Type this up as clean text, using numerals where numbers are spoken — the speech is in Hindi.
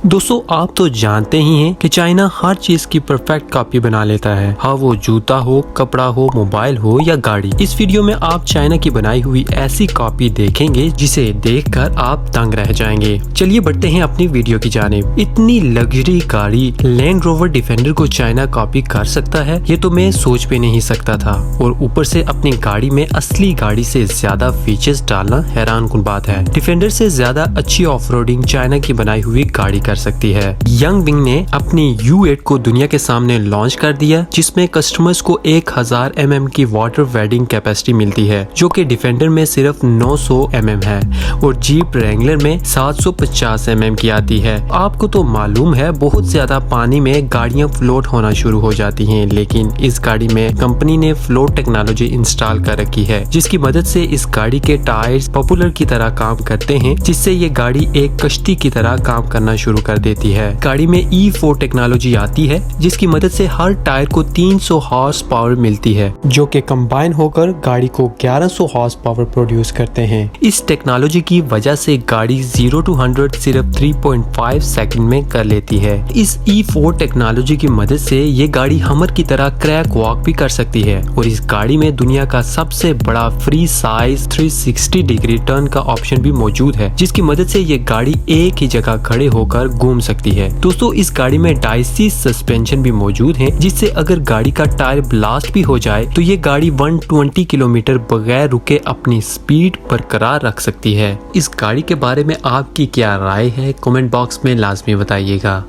दोस्तों आप तो जानते ही हैं कि चाइना हर चीज की परफेक्ट कॉपी बना लेता है, हाँ वो जूता हो, कपड़ा हो, मोबाइल हो या गाड़ी। इस वीडियो में आप चाइना की बनाई हुई ऐसी कॉपी देखेंगे जिसे देखकर आप दंग रह जाएंगे। चलिए बढ़ते हैं अपनी वीडियो की जानिब। इतनी लग्जरी गाड़ी लैंड रोवर डिफेंडर को चाइना कॉपी कर सकता है, ये तो मैं सोच भी नहीं सकता था। और ऊपर से अपनी गाड़ी में असली गाड़ी से ज्यादा फीचर्स डालना हैरान कुन बात है। डिफेंडर से ज्यादा अच्छी ऑफ रोडिंग चाइना की बनाई हुई गाड़ी कर सकती है। यंग विंग ने अपनी U8 को दुनिया के सामने लॉन्च कर दिया, जिसमें कस्टमर्स को 1000 mm की वाटर वेडिंग कैपेसिटी मिलती है, जो कि डिफेंडर में सिर्फ 900 mm है और जीप रेंगलर में 750 mm की आती है। आपको तो मालूम है बहुत ज्यादा पानी में गाड़ियां फ्लोट होना शुरू हो जाती हैं, लेकिन इस गाड़ी में कंपनी ने फ्लोट टेक्नोलॉजी इंस्टॉल कर रखी है, जिसकी मदद से इस गाड़ी के टायर्स पॉपुलर की तरह काम करते हैं, जिससे ये गाड़ी एक कश्ती की तरह काम करना शुरू कर देती है। गाड़ी में E4 टेक्नोलॉजी आती है, जिसकी मदद से हर टायर को 300 हॉर्स पावर मिलती है, जो कि कंबाइन होकर गाड़ी को 1100 हॉर्स पावर प्रोड्यूस करते हैं। इस टेक्नोलॉजी की वजह से गाड़ी 0 to 100 सिर्फ 3.5 सेकंड में कर लेती है। इस E4 टेक्नोलॉजी की मदद से ये गाड़ी हमर की तरह क्रैक वॉक भी कर सकती है और इस गाड़ी में दुनिया का सबसे बड़ा फ्री साइज 360 डिग्री टर्न का ऑप्शन भी मौजूद है, जिसकी मदद से ये गाड़ी एक ही जगह खड़े होकर घूम सकती है। दोस्तों इस गाड़ी में डाइसी सस्पेंशन भी मौजूद है, जिससे अगर गाड़ी का टायर ब्लास्ट भी हो जाए तो ये गाड़ी 120 किलोमीटर बगैर रुके अपनी स्पीड बरकरार रख सकती है। इस गाड़ी के बारे में आपकी क्या राय है, कमेंट बॉक्स में लाजमी बताइएगा।